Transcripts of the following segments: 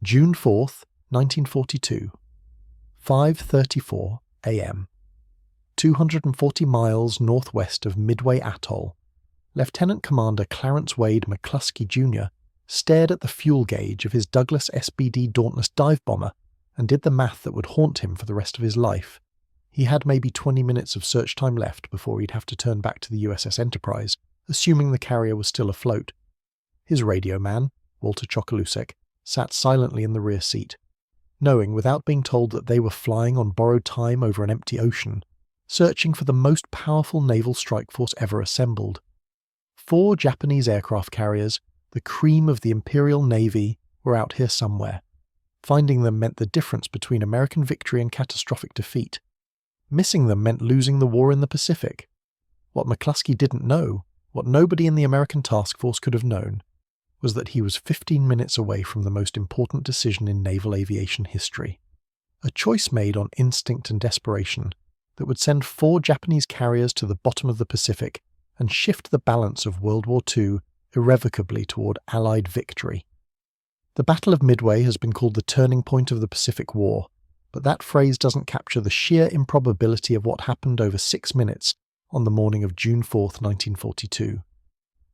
June 4th, 1942, 5:34 a.m. 240 miles northwest of Midway atoll, Lieutenant Commander Clarence Wade McCluskey Jr. stared at the fuel gauge of his Douglas SBD Dauntless dive bomber and did the math that would haunt him for the rest of his life. He had maybe 20 minutes of search time left before he'd have to turn back to the USS Enterprise, assuming the carrier was still afloat. His radio man, Walter Chokalusek, sat silently in the rear seat, knowing without being told that they were flying on borrowed time over an empty ocean, searching for the most powerful naval strike force ever assembled. 4 Japanese aircraft carriers, the cream of the Imperial Navy, were out here somewhere. Finding them meant the difference between American victory and catastrophic defeat. Missing them meant losing the war in the Pacific. What McCluskey didn't know, what nobody in the American task force could have known, was that he was 15 minutes away from the most important decision in naval aviation history. A choice made on instinct and desperation that would send 4 Japanese carriers to the bottom of the Pacific and shift the balance of World War II irrevocably toward Allied victory. The Battle of Midway has been called the turning point of the Pacific War, but that phrase doesn't capture the sheer improbability of what happened over 6 minutes on the morning of June 4th, 1942.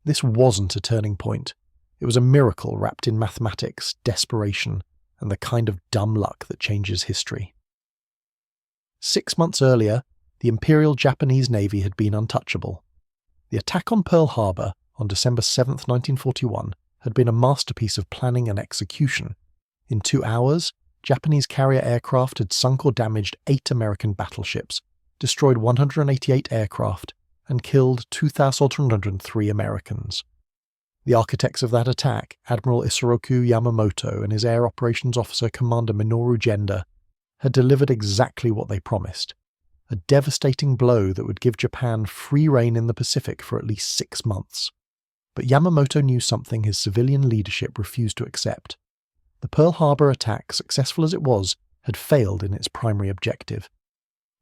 This wasn't a turning point. It was a miracle wrapped in mathematics, desperation, and the kind of dumb luck that changes history. 6 months earlier, the Imperial Japanese Navy had been untouchable. The attack on Pearl Harbor on December 7, 1941, had been a masterpiece of planning and execution. In 2 hours, Japanese carrier aircraft had sunk or damaged 8 American battleships, destroyed 188 aircraft, and killed 2,103 Americans. The architects of that attack, Admiral Isoroku Yamamoto and his air operations officer Commander Minoru Genda, had delivered exactly what they promised, a devastating blow that would give Japan free rein in the Pacific for at least 6 months. But Yamamoto knew something his civilian leadership refused to accept. The Pearl Harbor attack, successful as it was, had failed in its primary objective.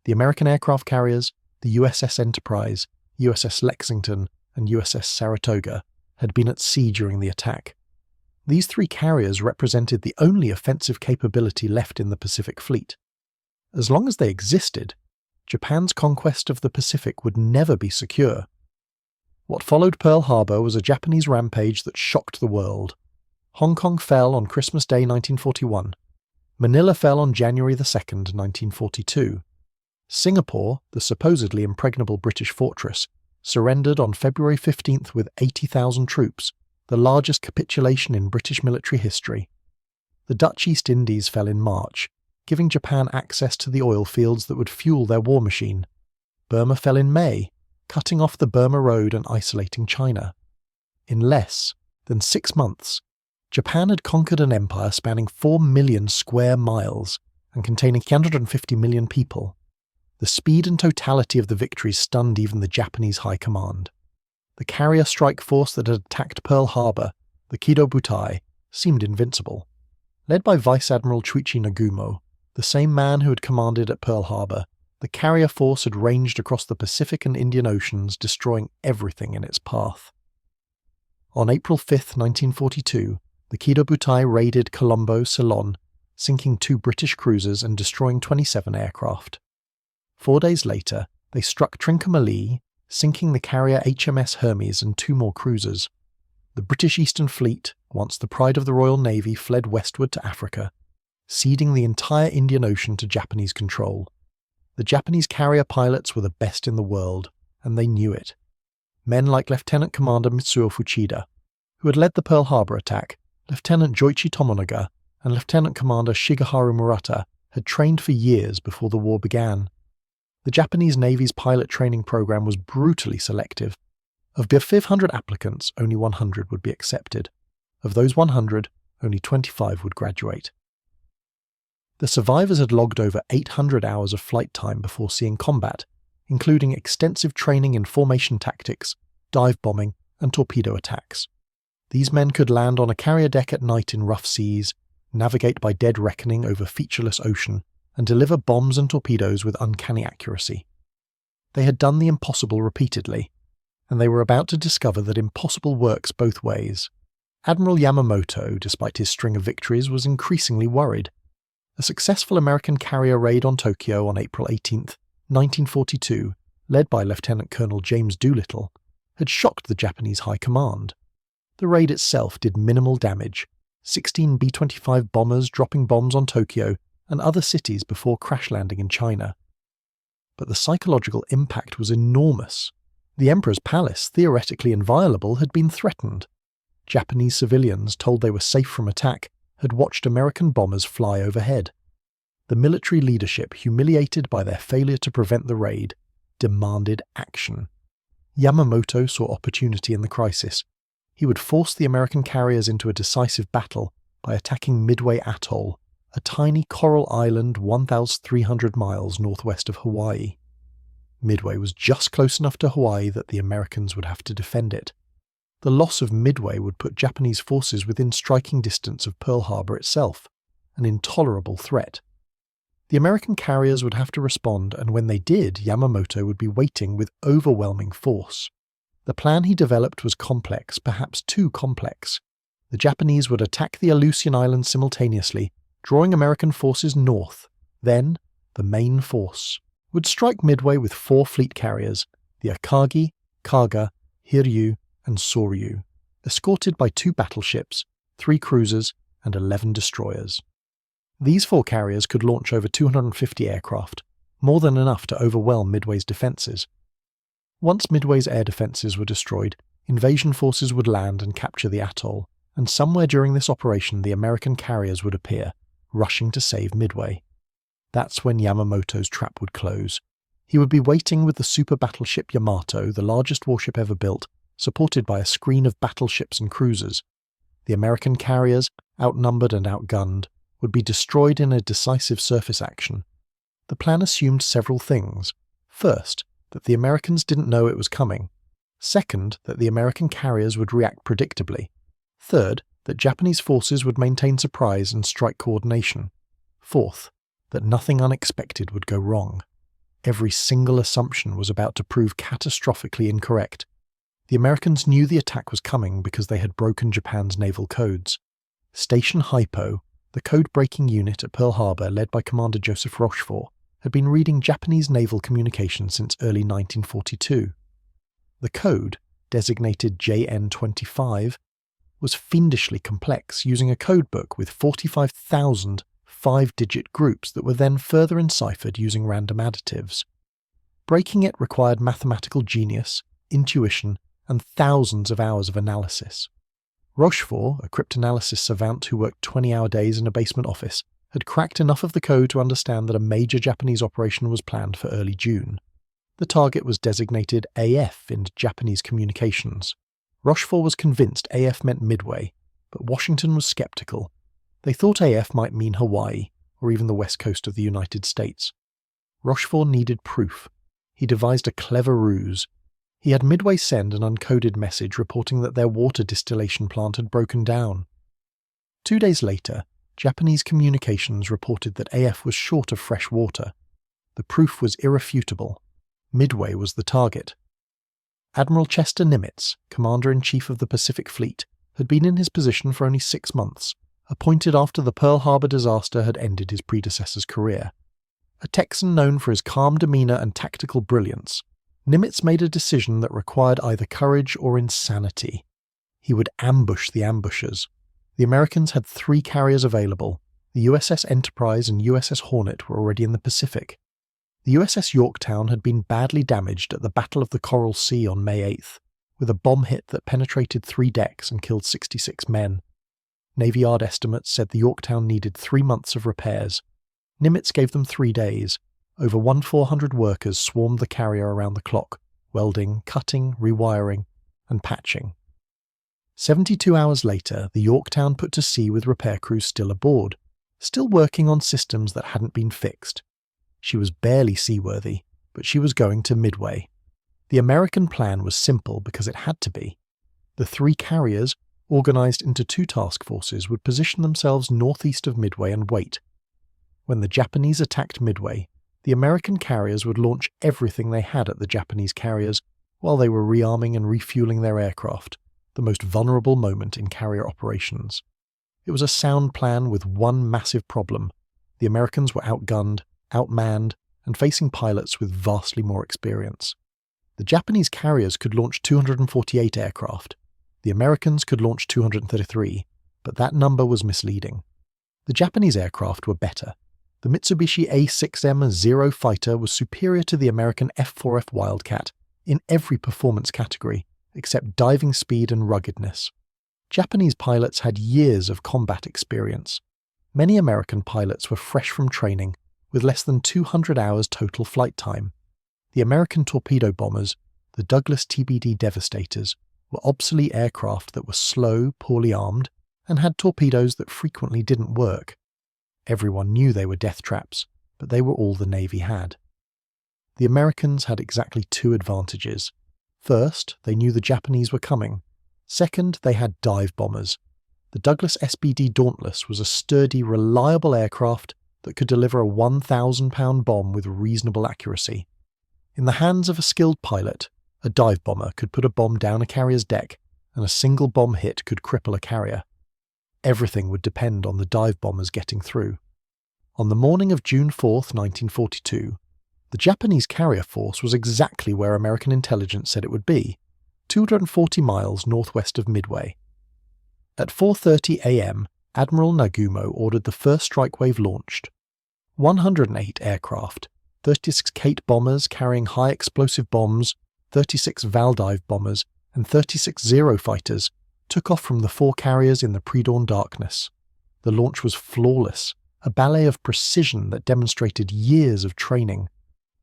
The American aircraft carriers, the USS Enterprise, USS Lexington, and USS Saratoga had been at sea during the attack. These 3 carriers represented the only offensive capability left in the Pacific Fleet. As long as they existed, Japan's conquest of the Pacific would never be secure. What followed Pearl Harbor was a Japanese rampage that shocked the world. Hong Kong fell on Christmas Day 1941. Manila fell on January 2nd, 1942. Singapore, the supposedly impregnable British fortress, surrendered on February 15th with 80,000 troops, the largest capitulation in British military history. The Dutch East Indies fell in March, giving Japan access to the oil fields that would fuel their war machine. Burma fell in May, cutting off the Burma Road and isolating China. In less than 6 months, Japan had conquered an empire spanning 4 million square miles and containing 150 million people. The speed and totality of the victories stunned even the Japanese high command. The carrier strike force that had attacked Pearl Harbor, the Kido Butai, seemed invincible. Led by Vice Admiral Chuichi Nagumo, the same man who had commanded at Pearl Harbor, the carrier force had ranged across the Pacific and Indian Oceans, destroying everything in its path. On April 5, 1942, the Kido Butai raided Colombo, Ceylon, sinking 2 British cruisers and destroying 27 aircraft. 4 days later, they struck Trincomalee, sinking the carrier HMS Hermes and 2 more cruisers. The British Eastern Fleet, once the pride of the Royal Navy, fled westward to Africa, ceding the entire Indian Ocean to Japanese control. The Japanese carrier pilots were the best in the world, and they knew it. Men like Lieutenant Commander Mitsuo Fuchida, who had led the Pearl Harbor attack, Lieutenant Joichi Tomonaga, and Lieutenant Commander Shigeharu Murata had trained for years before the war began. The Japanese Navy's pilot training program was brutally selective. Of the 500 applicants, only 100 would be accepted. Of those 100, only 25 would graduate. The survivors had logged over 800 hours of flight time before seeing combat, including extensive training in formation tactics, dive bombing, and torpedo attacks. These men could land on a carrier deck at night in rough seas, navigate by dead reckoning over featureless ocean, and deliver bombs and torpedoes with uncanny accuracy. They had done the impossible repeatedly, and they were about to discover that impossible works both ways. Admiral Yamamoto, despite his string of victories, was increasingly worried. A successful American carrier raid on Tokyo on April 18, 1942, led by Lieutenant Colonel James Doolittle, had shocked the Japanese High Command. The raid itself did minimal damage, 16 B-25 bombers dropping bombs on Tokyo and other cities before crash landing in China. But the psychological impact was enormous. The Emperor's palace, theoretically inviolable, had been threatened. Japanese civilians, told they were safe from attack, had watched American bombers fly overhead. The military leadership, humiliated by their failure to prevent the raid, demanded action. Yamamoto saw opportunity in the crisis. He would force the American carriers into a decisive battle by attacking Midway Atoll, a tiny coral island 1,300 miles northwest of Hawaii. Midway was just close enough to Hawaii that the Americans would have to defend it. The loss of Midway would put Japanese forces within striking distance of Pearl Harbor itself, an intolerable threat. The American carriers would have to respond, and when they did, Yamamoto would be waiting with overwhelming force. The plan he developed was complex, perhaps too complex. The Japanese would attack the Aleutian Islands simultaneously, drawing American forces north. Then, the main force would strike Midway with 4 fleet carriers, the Akagi, Kaga, Hiryu, and Soryu, escorted by 2 battleships, 3 cruisers, and 11 destroyers. These 4 carriers could launch over 250 aircraft, more than enough to overwhelm Midway's defences. Once Midway's air defences were destroyed, invasion forces would land and capture the atoll, and somewhere during this operation the American carriers would appear, rushing to save Midway. That's when Yamamoto's trap would close. He would be waiting with the super battleship Yamato, the largest warship ever built, supported by a screen of battleships and cruisers. The American carriers, outnumbered and outgunned, would be destroyed in a decisive surface action. The plan assumed several things. First, that the Americans didn't know it was coming. Second, that the American carriers would react predictably. Third, that Japanese forces would maintain surprise and strike coordination. Fourth, that nothing unexpected would go wrong. Every single assumption was about to prove catastrophically incorrect. The Americans knew the attack was coming because they had broken Japan's naval codes. Station Hypo, the code-breaking unit at Pearl Harbor led by Commander Joseph Rochefort, had been reading Japanese naval communication since early 1942. The code, designated JN-25, was fiendishly complex, using a codebook with 45,000 5-digit groups that were then further enciphered using random additives. Breaking it required mathematical genius, intuition, and thousands of hours of analysis. Rochefort, a cryptanalysis savant who worked 20-hour days in a basement office, had cracked enough of the code to understand that a major Japanese operation was planned for early June. The target was designated AF in Japanese communications. Rochefort was convinced AF meant Midway, but Washington was skeptical. They thought AF might mean Hawaii, or even the west coast of the United States. Rochefort needed proof. He devised a clever ruse. He had Midway send an uncoded message reporting that their water distillation plant had broken down. 2 days later, Japanese communications reported that AF was short of fresh water. The proof was irrefutable. Midway was the target. Admiral Chester Nimitz, Commander-in-Chief of the Pacific Fleet, had been in his position for only 6 months, appointed after the Pearl Harbor disaster had ended his predecessor's career. A Texan known for his calm demeanor and tactical brilliance, Nimitz made a decision that required either courage or insanity. He would ambush the ambushers. The Americans had 3 carriers available. The USS Enterprise and USS Hornet were already in the Pacific. The USS Yorktown had been badly damaged at the Battle of the Coral Sea on May 8th, with a bomb hit that penetrated 3 decks and killed 66 men. Navy Yard estimates said the Yorktown needed 3 months of repairs. Nimitz gave them 3 days. Over 1,400 workers swarmed the carrier around the clock, welding, cutting, rewiring, and patching. 72 hours later, the Yorktown put to sea with repair crews still aboard, still working on systems that hadn't been fixed. She was barely seaworthy, but she was going to Midway. The American plan was simple because it had to be. The 3 carriers, organized into 2 task forces, would position themselves northeast of Midway and wait. When the Japanese attacked Midway, the American carriers would launch everything they had at the Japanese carriers while they were rearming and refueling their aircraft, the most vulnerable moment in carrier operations. It was a sound plan with one massive problem. The Americans were outgunned, outmanned, and facing pilots with vastly more experience. The Japanese carriers could launch 248 aircraft. The Americans could launch 233, but that number was misleading. The Japanese aircraft were better. The Mitsubishi A6M Zero fighter was superior to the American F4F Wildcat in every performance category, except diving speed and ruggedness. Japanese pilots had years of combat experience. Many American pilots were fresh from training, with less than 200 hours total flight time. The American torpedo bombers, the Douglas TBD Devastators, were obsolete aircraft that were slow, poorly armed, and had torpedoes that frequently didn't work. Everyone knew they were death traps, but they were all the Navy had. The Americans had exactly two advantages. First, they knew the Japanese were coming. Second, they had dive bombers. The Douglas SBD Dauntless was a sturdy, reliable aircraft that could deliver a 1,000-pound bomb with reasonable accuracy. In the hands of a skilled pilot, a dive bomber could put a bomb down a carrier's deck, and a single bomb hit could cripple a carrier. Everything would depend on the dive bombers getting through. On the morning of June 4, 1942, the Japanese carrier force was exactly where American intelligence said it would be, 240 miles northwest of Midway. At 4:30 a.m., Admiral Nagumo ordered the first strike wave launched. 108 aircraft, 36 Kate bombers carrying high-explosive bombs, 36 Valdive bombers, and 36 Zero fighters took off from the four carriers in the pre-dawn darkness. The launch was flawless, a ballet of precision that demonstrated years of training.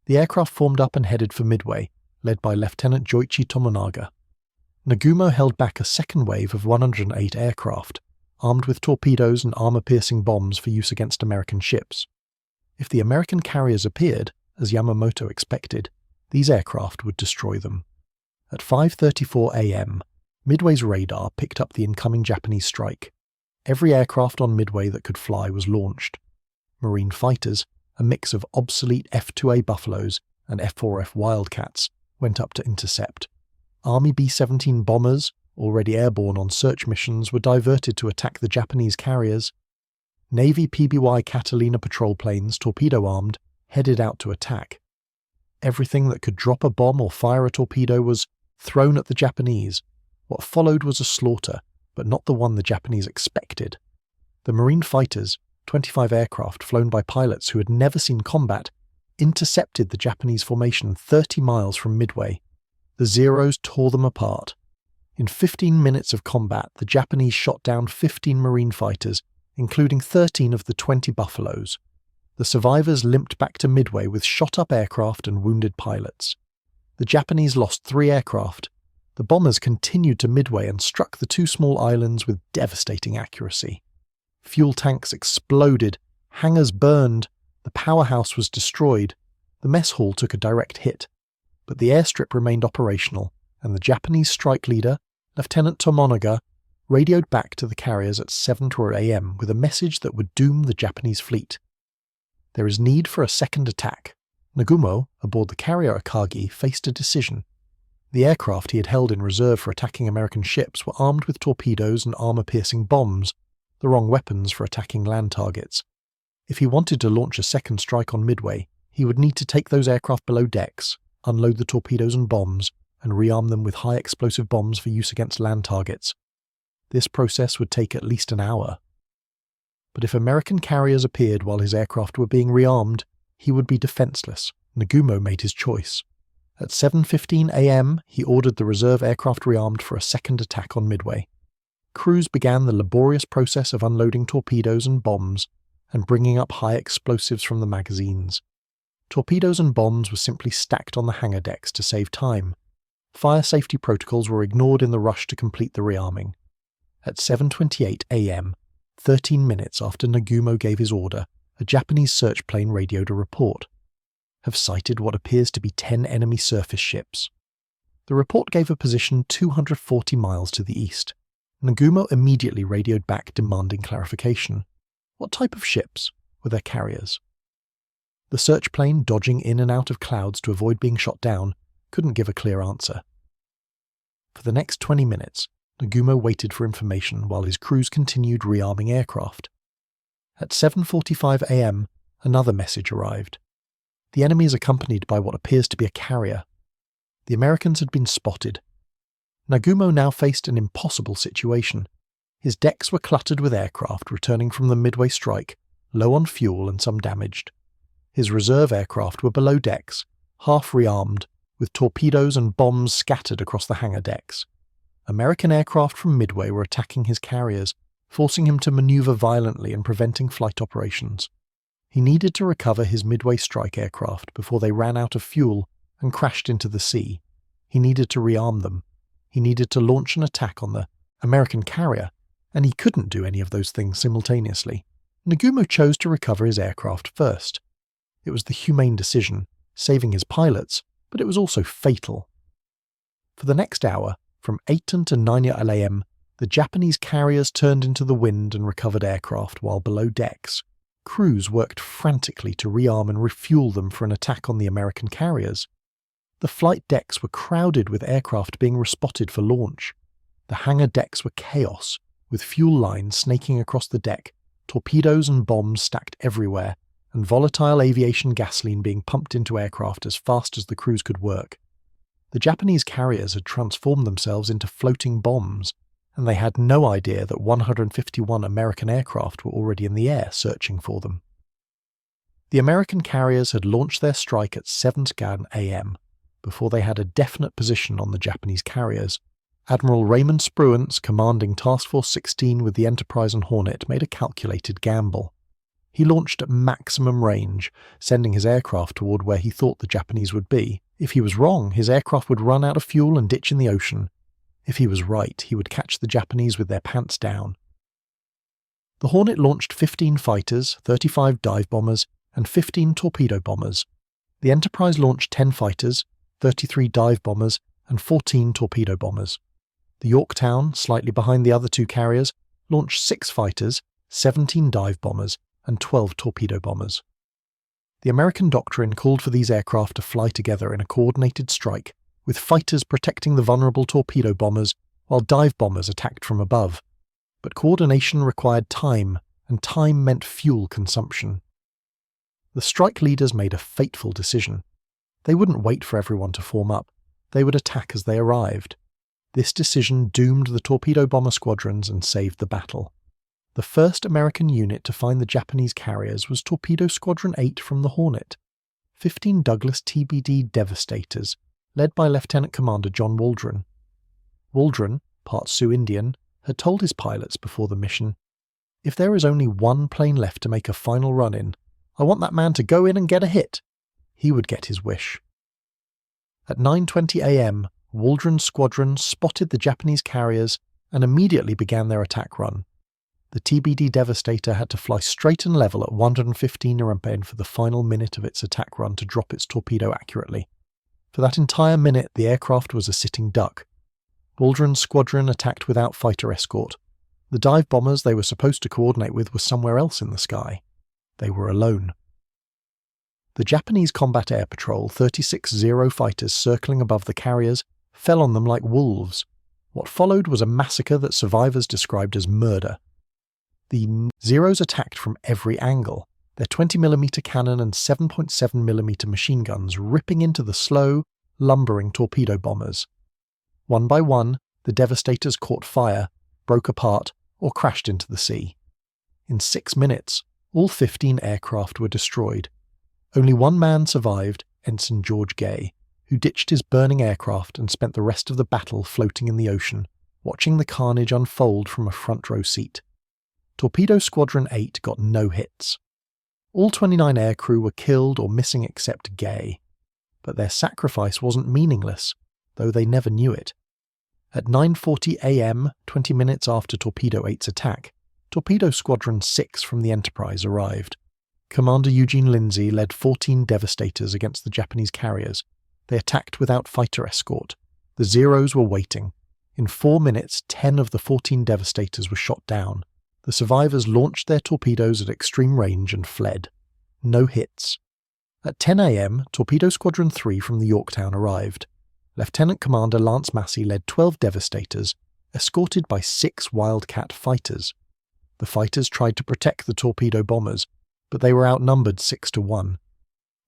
The aircraft formed up and headed for Midway, led by Lieutenant Joichi Tomonaga. Nagumo held back a second wave of 108 aircraft, armed with torpedoes and armor-piercing bombs for use against American ships. If the American carriers appeared, as Yamamoto expected, these aircraft would destroy them. At 5:34 a.m., Midway's radar picked up the incoming Japanese strike. Every aircraft on Midway that could fly was launched. Marine fighters, a mix of obsolete F-2A Buffaloes and F-4F Wildcats, went up to intercept. Army B-17 bombers, already airborne on search missions, were diverted to attack the Japanese carriers. Navy PBY Catalina patrol planes, torpedo-armed, headed out to attack. Everything that could drop a bomb or fire a torpedo was thrown at the Japanese. What followed was a slaughter, but not the one the Japanese expected. The Marine fighters, 25 aircraft flown by pilots who had never seen combat, intercepted the Japanese formation 30 miles from Midway. The Zeros tore them apart. In 15 minutes of combat, the Japanese shot down 15 Marine fighters, including 13 of the 20 Buffaloes. The survivors limped back to Midway with shot-up aircraft and wounded pilots. The Japanese lost 3 aircraft. The bombers continued to Midway and struck the 2 small islands with devastating accuracy. Fuel tanks exploded, hangars burned, the powerhouse was destroyed, the mess hall took a direct hit. But the airstrip remained operational, and the Japanese strike leader, Lieutenant Tomonaga, radioed back to the carriers at 7:00 a.m. with a message that would doom the Japanese fleet. There is need for a second attack. Nagumo, aboard the carrier Akagi, faced a decision. The aircraft he had held in reserve for attacking American ships were armed with torpedoes and armor-piercing bombs, the wrong weapons for attacking land targets. If he wanted to launch a second strike on Midway, he would need to take those aircraft below decks, unload the torpedoes and bombs, and rearm them with high-explosive bombs for use against land targets. This process would take at least an hour. But if American carriers appeared while his aircraft were being rearmed, he would be defenseless. Nagumo made his choice. At 7:15 a.m., he ordered the reserve aircraft rearmed for a second attack on Midway. Crews began the laborious process of unloading torpedoes and bombs and bringing up high explosives from the magazines. Torpedoes and bombs were simply stacked on the hangar decks to save time. Fire safety protocols were ignored in the rush to complete the rearming. At 7:28 a.m., 13 minutes after Nagumo gave his order, a Japanese search plane radioed a report. Have sighted what appears to be 10 enemy surface ships. The report gave a position 240 miles to the east. Nagumo immediately radioed back demanding clarification. What type of ships? Were their carriers? The search plane, dodging in and out of clouds to avoid being shot down, couldn't give a clear answer. For the next 20 minutes, Nagumo waited for information while his crews continued rearming aircraft. At 7:45 a.m., another message arrived. The enemy is accompanied by what appears to be a carrier. The Americans had been spotted. Nagumo now faced an impossible situation. His decks were cluttered with aircraft returning from the Midway strike, low on fuel and some damaged. His reserve aircraft were below decks, half rearmed, with torpedoes and bombs scattered across the hangar decks. American aircraft from Midway were attacking his carriers, forcing him to maneuver violently and preventing flight operations. He needed to recover his Midway strike aircraft before they ran out of fuel and crashed into the sea. He needed to rearm them. He needed to launch an attack on the American carrier, and he couldn't do any of those things simultaneously. Nagumo chose to recover his aircraft first. It was the humane decision, saving his pilots, but it was also fatal. For the next hour, from 8 to 9 a.m., the Japanese carriers turned into the wind and recovered aircraft while below decks. Crews worked frantically to rearm and refuel them for an attack on the American carriers. The flight decks were crowded with aircraft being respotted for launch. The hangar decks were chaos, with fuel lines snaking across the deck, torpedoes and bombs stacked everywhere, and volatile aviation gasoline being pumped into aircraft as fast as the crews could work. The Japanese carriers had transformed themselves into floating bombs, and they had no idea that 151 American aircraft were already in the air searching for them. The American carriers had launched their strike at 7 a.m. before they had a definite position on the Japanese carriers. Admiral Raymond Spruance, commanding Task Force 16 with the Enterprise and Hornet, made a calculated gamble. He launched at maximum range, sending his aircraft toward where he thought the Japanese would be. If he was wrong, his aircraft would run out of fuel and ditch in the ocean. If he was right, he would catch the Japanese with their pants down. The Hornet launched 15 fighters, 35 dive bombers, and 15 torpedo bombers. The Enterprise launched 10 fighters, 33 dive bombers, and 14 torpedo bombers. The Yorktown, slightly behind the other two carriers, launched 6 fighters, 17 dive bombers, and 12 torpedo bombers. The American doctrine called for these aircraft to fly together in a coordinated strike, with fighters protecting the vulnerable torpedo bombers while dive bombers attacked from above. But coordination required time, and time meant fuel consumption. The strike leaders made a fateful decision. They wouldn't wait for everyone to form up. They would attack as they arrived. This decision doomed the torpedo bomber squadrons and saved the battle. The first American unit to find the Japanese carriers was Torpedo Squadron 8 from the Hornet. 15 Douglas TBD Devastators, led by Lieutenant Commander John Waldron. Waldron, part Sioux Indian, had told his pilots before the mission, "If there is only one plane left to make a final run in, I want that man to go in and get a hit." He would get his wish. At 9:20 a.m., Waldron's squadron spotted the Japanese carriers and immediately began their attack run. The TBD Devastator had to fly straight and level at 115 RPM for the final minute of its attack run to drop its torpedo accurately. For that entire minute, the aircraft was a sitting duck. Waldron's squadron attacked without fighter escort. The dive bombers they were supposed to coordinate with were somewhere else in the sky. They were alone. The Japanese Combat Air Patrol 36 Zero fighters circling above the carriers fell on them like wolves. What followed was a massacre that survivors described as murder. The Zeros attacked from every angle, their 20mm cannon and 7.7mm machine guns ripping into the slow, lumbering torpedo bombers. One by one, the Devastators caught fire, broke apart, or crashed into the sea. In 6 minutes, all 15 aircraft were destroyed. Only one man survived, Ensign George Gay, who ditched his burning aircraft and spent the rest of the battle floating in the ocean, watching the carnage unfold from a front row seat. Torpedo Squadron 8 got no hits. All 29 aircrew were killed or missing except Gay. But their sacrifice wasn't meaningless, though they never knew it. At 9:40 a.m., 20 minutes after Torpedo 8's attack, Torpedo Squadron 6 from the Enterprise arrived. Commander Eugene Lindsay led 14 Devastators against the Japanese carriers. They attacked without fighter escort. The Zeros were waiting. In 4 minutes, 10 of the 14 Devastators were shot down. The survivors launched their torpedoes at extreme range and fled. No hits. At 10 a.m., Torpedo Squadron 3 from the Yorktown arrived. Lieutenant Commander Lance Massey led 12 Devastators, escorted by 6 Wildcat fighters. The fighters tried to protect the torpedo bombers, but they were outnumbered 6-1.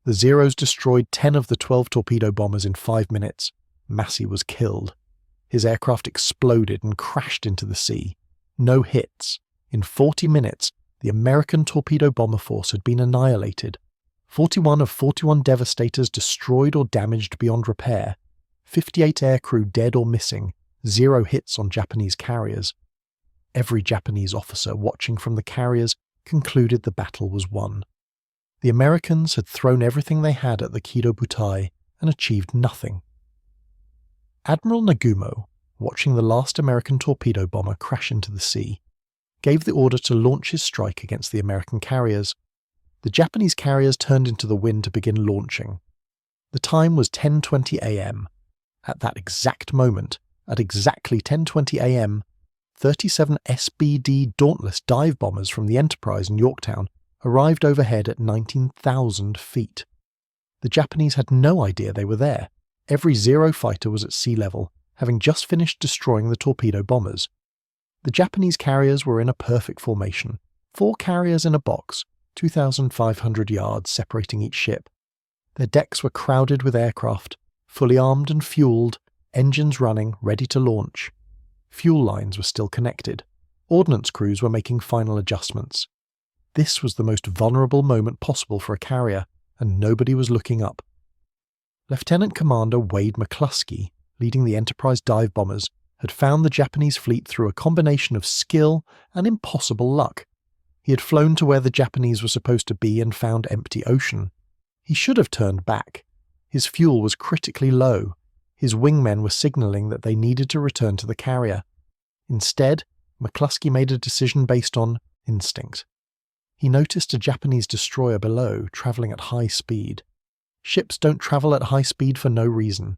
The Zeros destroyed 10 of the 12 torpedo bombers in 5 minutes. Massey was killed. His aircraft exploded and crashed into the sea. No hits. In 40 minutes, the American torpedo bomber force had been annihilated. 41 of 41 devastators destroyed or damaged beyond repair. 58 aircrew dead or missing. 0 hits on Japanese carriers. Every Japanese officer watching from the carriers concluded the battle was won. The Americans had thrown everything they had at the Kido Butai and achieved nothing. Admiral Nagumo, watching the last American torpedo bomber crash into the sea, gave the order to launch his strike against the American carriers. The Japanese carriers turned into the wind to begin launching. The time was 10:20 a.m. At that exact moment, at exactly 10:20 a.m., 37 SBD Dauntless dive bombers from the Enterprise in Yorktown arrived overhead at 19,000 feet. The Japanese had no idea they were there. Every Zero fighter was at sea level, having just finished destroying the torpedo bombers. The Japanese carriers were in a perfect formation, 4 carriers in a box, 2,500 yards separating each ship. Their decks were crowded with aircraft, fully armed and fueled, engines running, ready to launch. Fuel lines were still connected. Ordnance crews were making final adjustments. This was the most vulnerable moment possible for a carrier, and nobody was looking up. Lieutenant Commander Wade McCluskey, leading the Enterprise dive bombers, had found the Japanese fleet through a combination of skill and impossible luck. He had flown to where the Japanese were supposed to be and found empty ocean. He should have turned back. His fuel was critically low. His wingmen were signaling that they needed to return to the carrier. Instead, McCluskey made a decision based on instinct. He noticed a Japanese destroyer below, travelling at high speed. Ships don't travel at high speed for no reason.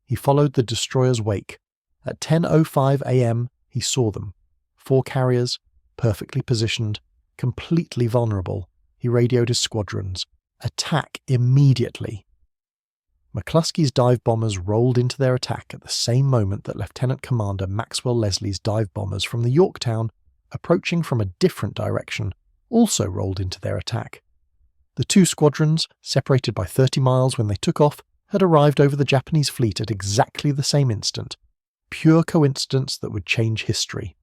He followed the destroyer's wake. At 10:05 a.m., he saw them. 4 carriers, perfectly positioned, completely vulnerable. He radioed his squadrons. Attack immediately. McCluskey's dive bombers rolled into their attack at the same moment that Lieutenant Commander Maxwell Leslie's dive bombers from the Yorktown, approaching from a different direction, also rolled into their attack. The 2 squadrons, separated by 30 miles when they took off, had arrived over the Japanese fleet at exactly the same instant. Pure coincidence that would change history.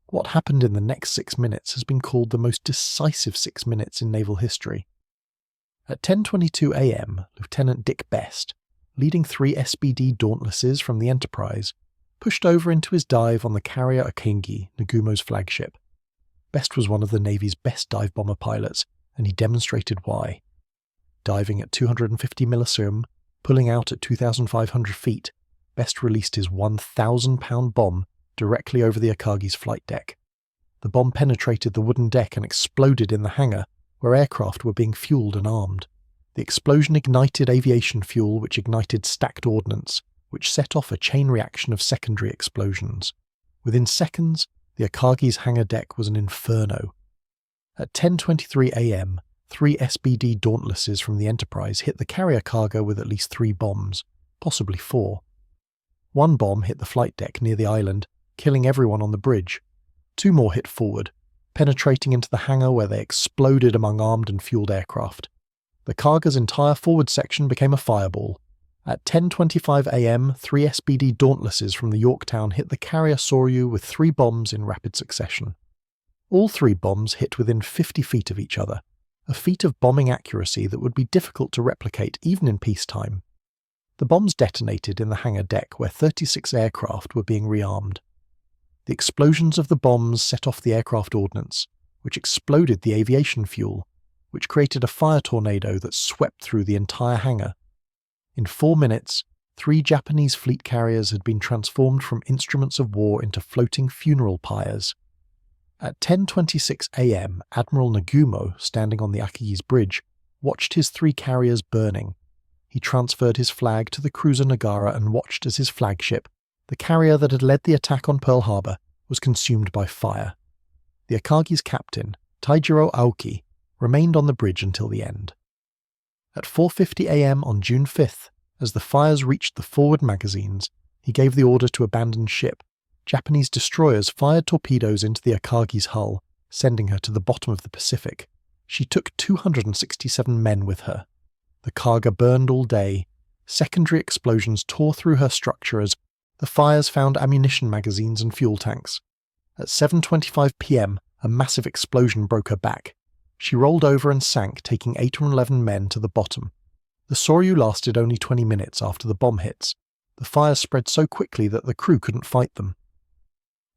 What happened in the next 6 minutes has been called the most decisive 6 minutes in naval history. At 10:22 a.m., Lieutenant Dick Best, leading 3 SBD Dauntlesses from the Enterprise, pushed over into his dive on the carrier Akingi, Nagumo's flagship. Best was one of the Navy's best dive bomber pilots, and he demonstrated why. Diving at 250 millisierum, pulling out at 2,500 feet, Best released his 1,000-pound bomb directly over the Akagi's flight deck. The bomb penetrated the wooden deck and exploded in the hangar, where aircraft were being fueled and armed. The explosion ignited aviation fuel, which ignited stacked ordnance, which set off a chain reaction of secondary explosions. Within seconds, the Akagi's hangar deck was an inferno. At 10:23 a.m., 3 SBD Dauntlesses from the Enterprise hit the carrier cargo with at least 3 bombs, possibly 4. 1 bomb hit the flight deck near the island, killing everyone on the bridge. 2 more hit forward, penetrating into the hangar where they exploded among armed and fueled aircraft. The cargo's entire forward section became a fireball. At 10:25 a.m., 3 SBD Dauntlesses from the Yorktown hit the carrier Soryu with 3 bombs in rapid succession. All 3 bombs hit within 50 feet of each other, a feat of bombing accuracy that would be difficult to replicate even in peacetime. The bombs detonated in the hangar deck where 36 aircraft were being rearmed. The explosions of the bombs set off the aircraft ordnance, which exploded the aviation fuel, which created a fire tornado that swept through the entire hangar. In 4 minutes, 3 Japanese fleet carriers had been transformed from instruments of war into floating funeral pyres. At 10:26 a.m., Admiral Nagumo, standing on the Akigi's bridge, watched his 3 carriers burning. He transferred his flag to the cruiser Nagara and watched as his flagship, the carrier that had led the attack on Pearl Harbor, was consumed by fire. The Akagi's captain, Taijiro Aoki, remained on the bridge until the end. At 4:50 a.m. on June 5th, as the fires reached the forward magazines, he gave the order to abandon ship, Japanese destroyers fired torpedoes into the Akagi's hull, sending her to the bottom of the Pacific. She took 267 men with her. The Kaga burned all day. Secondary explosions tore through her structure as the fires found ammunition magazines and fuel tanks. At 7:25 p.m., a massive explosion broke her back. She rolled over and sank, taking 811 men to the bottom. The Soryu lasted only 20 minutes after the bomb hits. The fires spread so quickly that the crew couldn't fight them.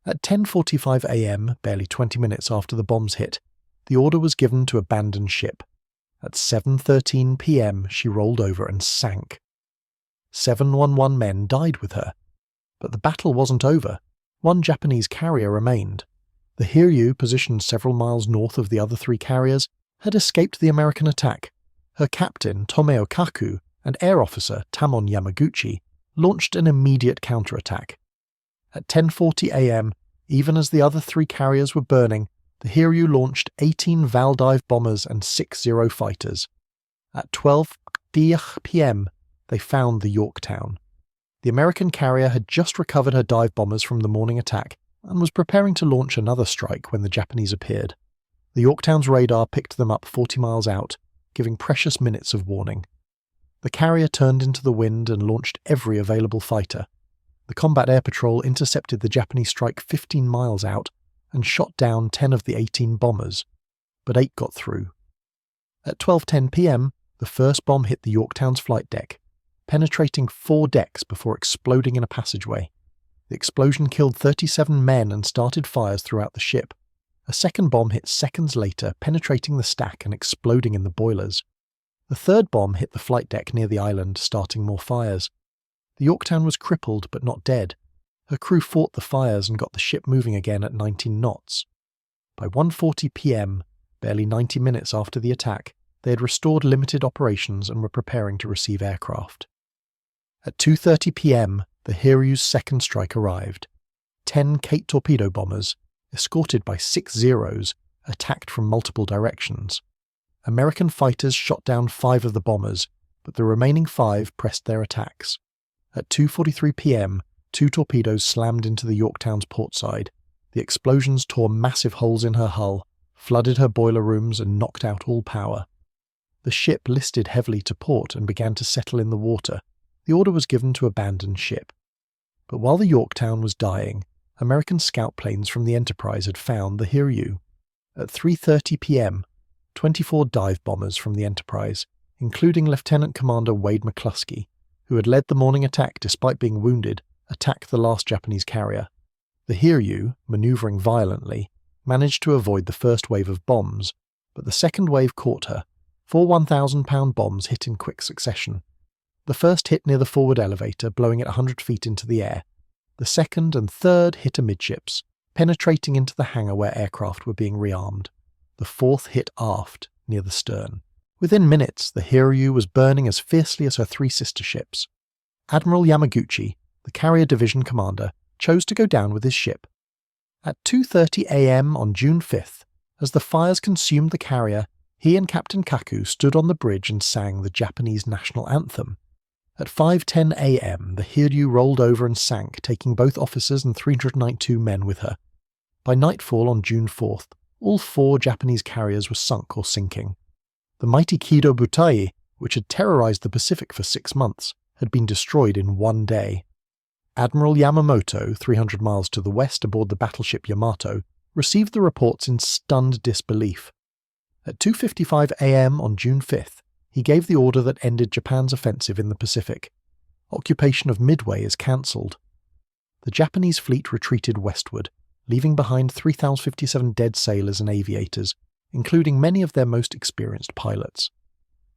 At 10:45 a.m., barely 20 minutes after the bombs hit, the order was given to abandon ship. At 7:13 p.m., she rolled over and sank. 711 men died with her. But the battle wasn't over. One Japanese carrier remained. The Hiryu, positioned several miles north of the other three carriers, had escaped the American attack. Her captain, Tomeo Kaku, and air officer, Tamon Yamaguchi, launched an immediate counterattack. At 10:40 a.m., even as the other three carriers were burning, the Hiryu launched 18 Valdive bombers and 6 Zero fighters. At 12:00 p.m., they found the Yorktown. The American carrier had just recovered her dive bombers from the morning attack and was preparing to launch another strike when the Japanese appeared. The Yorktown's radar picked them up 40 miles out, giving precious minutes of warning. The carrier turned into the wind and launched every available fighter. The combat air patrol intercepted the Japanese strike 15 miles out and shot down 10 of the 18 bombers, but 8 got through. At 12:10 p.m., the first bomb hit the Yorktown's flight deck, penetrating 4 decks before exploding in a passageway. The explosion killed 37 men and started fires throughout the ship. A second bomb hit seconds later, penetrating the stack and exploding in the boilers. The third bomb hit the flight deck near the island, starting more fires. The Yorktown was crippled but not dead. Her crew fought the fires and got the ship moving again at 19 knots. By 1:40 p.m., barely 90 minutes after the attack, they had restored limited operations and were preparing to receive aircraft. At 2:30 p.m., the Hiryu's second strike arrived. 10 Kate torpedo bombers, escorted by 6 Zeros, attacked from multiple directions. American fighters shot down 5 of the bombers, but the remaining 5 pressed their attacks. At 2:43 p.m., 2 torpedoes slammed into the Yorktown's port side. The explosions tore massive holes in her hull, flooded her boiler rooms, and knocked out all power. The ship listed heavily to port and began to settle in the water. The order was given to abandon ship. But while the Yorktown was dying, American scout planes from the Enterprise had found the Hiryu. At 3:30 p.m., 24 dive bombers from the Enterprise, including Lieutenant Commander Wade McCluskey, who had led the morning attack despite being wounded, attacked the last Japanese carrier. The Hiryu, maneuvering violently, managed to avoid the first wave of bombs, but the second wave caught her. 4 1,000-pound bombs hit in quick succession. The first hit near the forward elevator, blowing it 100 feet into the air. The second and third hit amidships, penetrating into the hangar where aircraft were being rearmed. The fourth hit aft, near the stern. Within minutes, the Hiryu was burning as fiercely as her 3 sister ships. Admiral Yamaguchi, the carrier division commander, chose to go down with his ship. At 2:30 a.m. on June 5th, as the fires consumed the carrier, he and Captain Kaku stood on the bridge and sang the Japanese national anthem. At 5:10 a.m., the Hiryu rolled over and sank, taking both officers and 392 men with her. By nightfall on June 4th, all 4 Japanese carriers were sunk or sinking. The mighty Kido Butai, which had terrorized the Pacific for 6 months, had been destroyed in 1 day. Admiral Yamamoto, 300 miles to the west aboard the battleship Yamato, received the reports in stunned disbelief. At 2:55 a.m. on June 5th, he gave the order that ended Japan's offensive in the Pacific. Occupation of Midway is cancelled. The Japanese fleet retreated westward, leaving behind 3,057 dead sailors and aviators, including many of their most experienced pilots.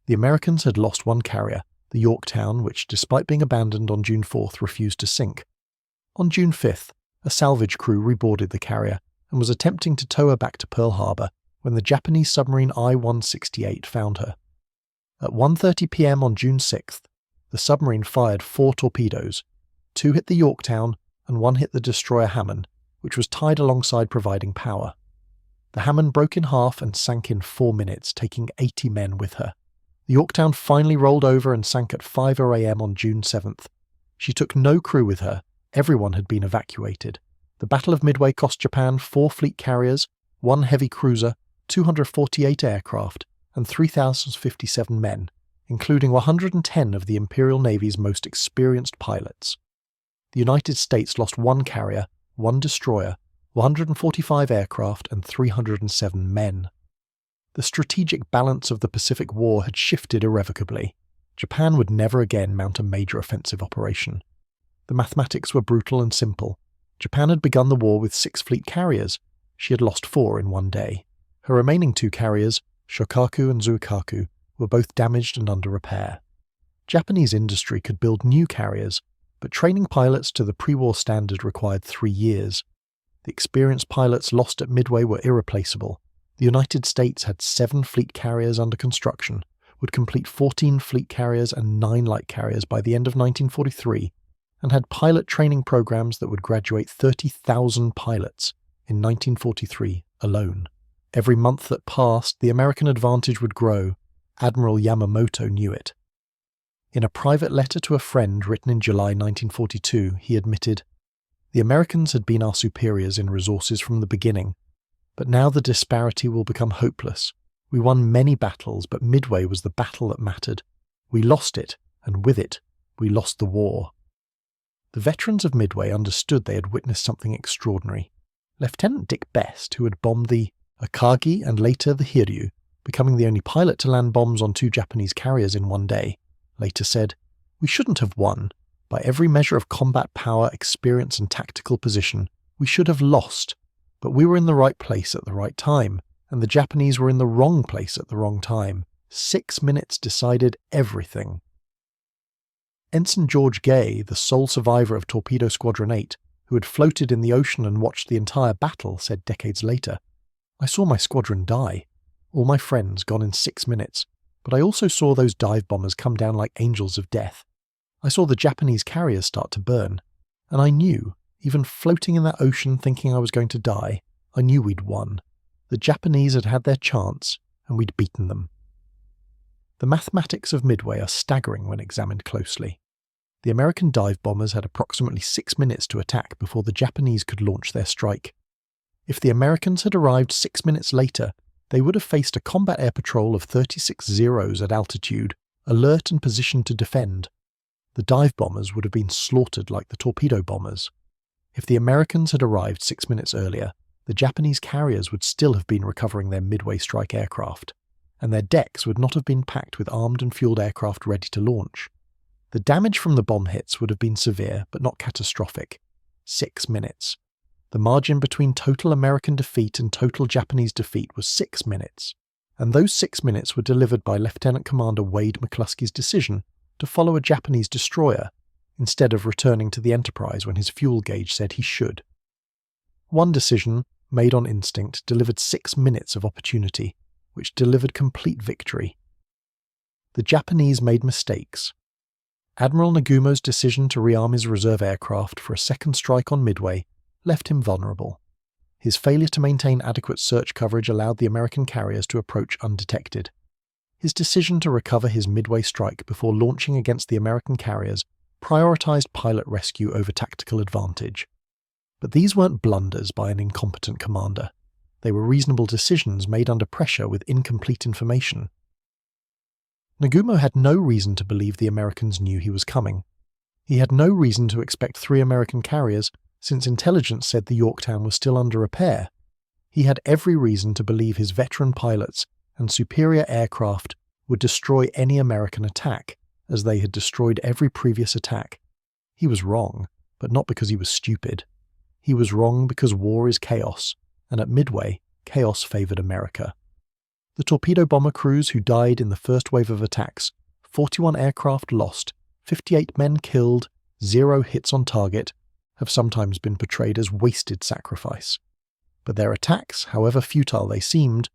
The Americans had lost 1 carrier, the Yorktown, which, despite being abandoned on June 4th, refused to sink. On June 5th, a salvage crew reboarded the carrier and was attempting to tow her back to Pearl Harbor when the Japanese submarine I-168 found her. At 1:30 p.m. on June 6th, the submarine fired 4 torpedoes. 2 hit the Yorktown and 1 hit the destroyer Hammond, which was tied alongside providing power. The Hammond broke in half and sank in 4 minutes, taking 80 men with her. The Yorktown finally rolled over and sank at 5:00 a.m. on June 7th. She took no crew with her, everyone had been evacuated. The Battle of Midway cost Japan 4 fleet carriers, 1 heavy cruiser, 248 aircraft, and 3,057 men, including 110 of the Imperial Navy's most experienced pilots. The United States lost 1 carrier, 1 destroyer, 145 aircraft, and 307 men. The strategic balance of the Pacific War had shifted irrevocably. Japan would never again mount a major offensive operation. The mathematics were brutal and simple. Japan had begun the war with 6 fleet carriers. She had lost 4 in one day. Her remaining 2 carriers, Shokaku and Zuikaku, were both damaged and under repair. Japanese industry could build new carriers, but training pilots to the pre-war standard required 3 years. The experienced pilots lost at Midway were irreplaceable. The United States had 7 fleet carriers under construction, would complete 14 fleet carriers and 9 light carriers by the end of 1943, and had pilot training programs that would graduate 30,000 pilots in 1943 alone. Every month that passed, the American advantage would grow. Admiral Yamamoto knew it. In a private letter to a friend written in July 1942, he admitted, "The Americans had been our superiors in resources from the beginning, but now the disparity will become hopeless. We won many battles, but Midway was the battle that mattered. We lost it, and with it, we lost the war." The veterans of Midway understood they had witnessed something extraordinary. Lieutenant Dick Best, who had bombed the Akagi and later the Hiryu, becoming the only pilot to land bombs on 2 Japanese carriers in one day, later said, "We shouldn't have won. By every measure of combat power, experience, and tactical position, we should have lost. But we were in the right place at the right time, and the Japanese were in the wrong place at the wrong time. 6 minutes decided everything." Ensign George Gay, the sole survivor of Torpedo Squadron 8, who had floated in the ocean and watched the entire battle, said decades later, "I saw my squadron die. All my friends gone in 6 minutes, but I also saw those dive bombers come down like angels of death. I saw the Japanese carriers start to burn, and I knew, even floating in that ocean thinking I was going to die, I knew we'd won. The Japanese had had their chance, and we'd beaten them." The mathematics of Midway are staggering when examined closely. The American dive bombers had approximately 6 minutes to attack before the Japanese could launch their strike. If the Americans had arrived 6 minutes later, they would have faced a combat air patrol of 36 Zeros at altitude, alert and positioned to defend. The dive bombers would have been slaughtered like the torpedo bombers. If the Americans had arrived 6 minutes earlier, the Japanese carriers would still have been recovering their Midway strike aircraft, and their decks would not have been packed with armed and fueled aircraft ready to launch. The damage from the bomb hits would have been severe, but not catastrophic. 6 minutes. The margin between total American defeat and total Japanese defeat was 6 minutes, and those 6 minutes were delivered by Lieutenant Commander Wade McCluskey's decision to follow a Japanese destroyer, instead of returning to the Enterprise when his fuel gauge said he should. One decision, made on instinct, delivered 6 minutes of opportunity, which delivered complete victory. The Japanese made mistakes. Admiral Nagumo's decision to rearm his reserve aircraft for a second strike on Midway left him vulnerable. His failure to maintain adequate search coverage allowed the American carriers to approach undetected. His decision to recover his Midway strike before launching against the American carriers prioritized pilot rescue over tactical advantage. But these weren't blunders by an incompetent commander. They were reasonable decisions made under pressure with incomplete information. Nagumo had no reason to believe the Americans knew he was coming. He had no reason to expect 3 American carriers, since intelligence said the Yorktown was still under repair. He had every reason to believe his veteran pilots and superior aircraft would destroy any American attack, as they had destroyed every previous attack. He was wrong, but not because he was stupid. He was wrong because war is chaos, and at Midway, chaos favored America. The torpedo bomber crews who died in the first wave of attacks, 41 aircraft lost, 58 men killed, 0 hits on target, have sometimes been portrayed as wasted sacrifice. But their attacks, however futile they seemed,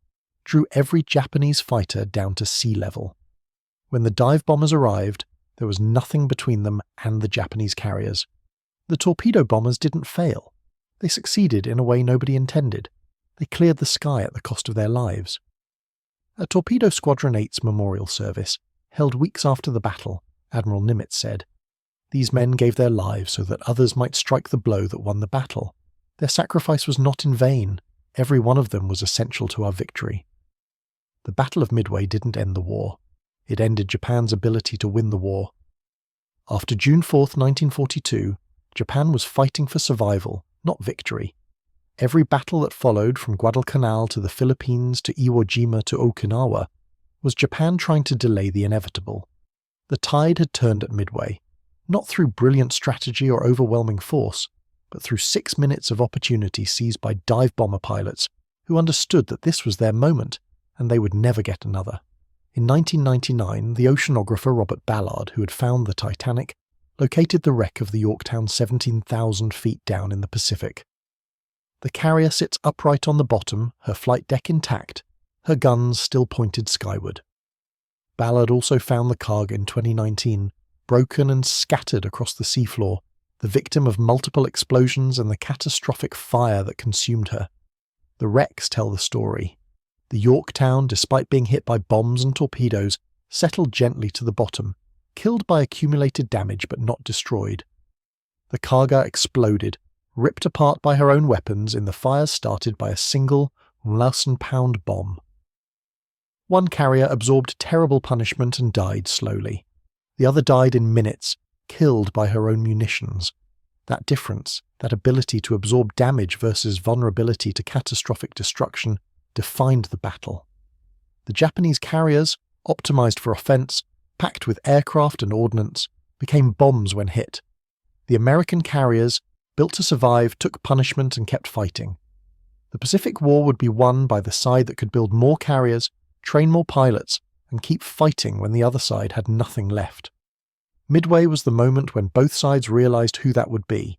drew every Japanese fighter down to sea level. When the dive bombers arrived, there was nothing between them and the Japanese carriers. The torpedo bombers didn't fail. They succeeded in a way nobody intended. They cleared the sky at the cost of their lives. At Torpedo Squadron 8's memorial service, held weeks after the battle, Admiral Nimitz said, "These men gave their lives so that others might strike the blow that won the battle. Their sacrifice was not in vain. Every one of them was essential to our victory. The Battle of Midway didn't end the war. It ended Japan's ability to win the war. After June 4, 1942, Japan was fighting for survival, not victory. Every battle that followed, from Guadalcanal to the Philippines to Iwo Jima to Okinawa, was Japan trying to delay the inevitable. The tide had turned at Midway, not through brilliant strategy or overwhelming force, but through 6 minutes of opportunity seized by dive bomber pilots who understood that this was their moment and they would never get another. In 1999, the oceanographer Robert Ballard, who had found the Titanic, located the wreck of the Yorktown 17,000 feet down in the Pacific. The carrier sits upright on the bottom, her flight deck intact, her guns still pointed skyward. Ballard also found the cargo in 2019, broken and scattered across the seafloor, the victim of multiple explosions and the catastrophic fire that consumed her. The wrecks tell the story. The Yorktown, despite being hit by bombs and torpedoes, settled gently to the bottom, killed by accumulated damage but not destroyed. The cargo exploded, ripped apart by her own weapons in the fires started by a single 1,000-pound bomb. One carrier absorbed terrible punishment and died slowly. The other died in minutes, killed by her own munitions. That difference, that ability to absorb damage versus vulnerability to catastrophic destruction, defined the battle. The Japanese carriers, optimized for offense, packed with aircraft and ordnance, became bombs when hit. The American carriers, built to survive, took punishment and kept fighting. The Pacific War would be won by the side that could build more carriers, train more pilots, and keep fighting when the other side had nothing left. Midway was the moment when both sides realized who that would be.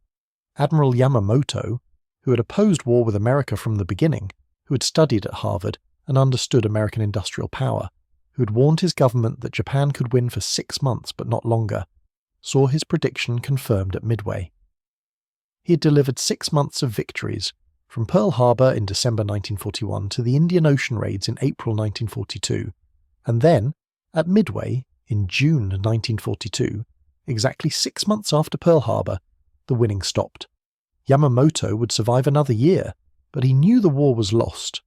Admiral Yamamoto, who had opposed war with America from the beginning, who had studied at Harvard and understood American industrial power, who had warned his government that Japan could win for 6 months but not longer, saw his prediction confirmed at Midway. He had delivered 6 months of victories, from Pearl Harbor in December 1941 to the Indian Ocean raids in April 1942, and then, at Midway, in June 1942, exactly 6 months after Pearl Harbor, the winning stopped. Yamamoto would survive another year, but he knew the war was lost.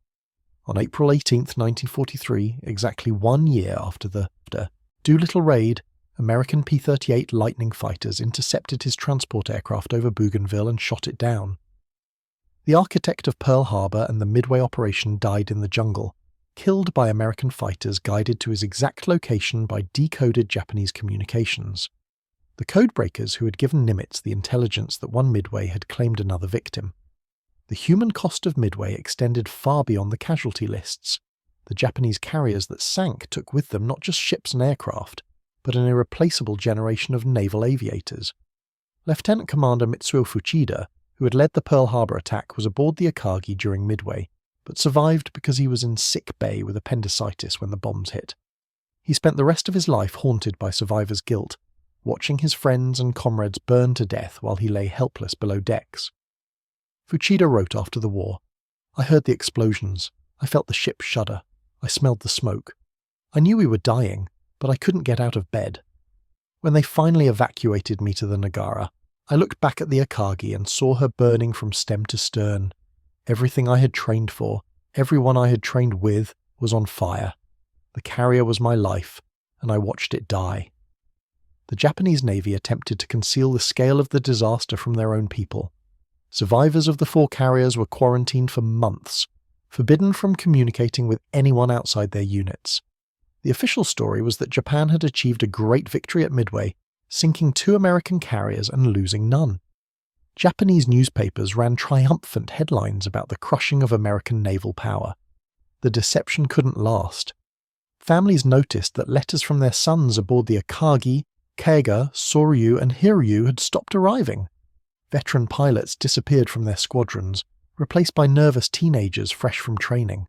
On April 18, 1943, exactly 1 year after the Doolittle raid, American P-38 Lightning fighters intercepted his transport aircraft over Bougainville and shot it down. The architect of Pearl Harbor and the Midway operation died in the jungle, killed by American fighters guided to his exact location by decoded Japanese communications. The codebreakers who had given Nimitz the intelligence that won Midway had claimed another victim. The human cost of Midway extended far beyond the casualty lists. The Japanese carriers that sank took with them not just ships and aircraft, but an irreplaceable generation of naval aviators. Lieutenant Commander Mitsuo Fuchida, who had led the Pearl Harbor attack, was aboard the Akagi during Midway, but survived because he was in sick bay with appendicitis when the bombs hit. He spent the rest of his life haunted by survivor's guilt, watching his friends and comrades burn to death while he lay helpless below decks. Fuchida wrote after the war, "I heard the explosions. I felt the ship shudder. I smelled the smoke. I knew we were dying, but I couldn't get out of bed. When they finally evacuated me to the Nagara, I looked back at the Akagi and saw her burning from stem to stern. Everything I had trained for, everyone I had trained with, was on fire. The carrier was my life, and I watched it die." The Japanese Navy attempted to conceal the scale of the disaster from their own people. Survivors of the 4 carriers were quarantined for months, forbidden from communicating with anyone outside their units. The official story was that Japan had achieved a great victory at Midway, sinking 2 American carriers and losing none. Japanese newspapers ran triumphant headlines about the crushing of American naval power. The deception couldn't last. Families noticed that letters from their sons aboard the Akagi, Kaiga, Soryu, and Hiryu had stopped arriving. Veteran pilots disappeared from their squadrons, replaced by nervous teenagers fresh from training.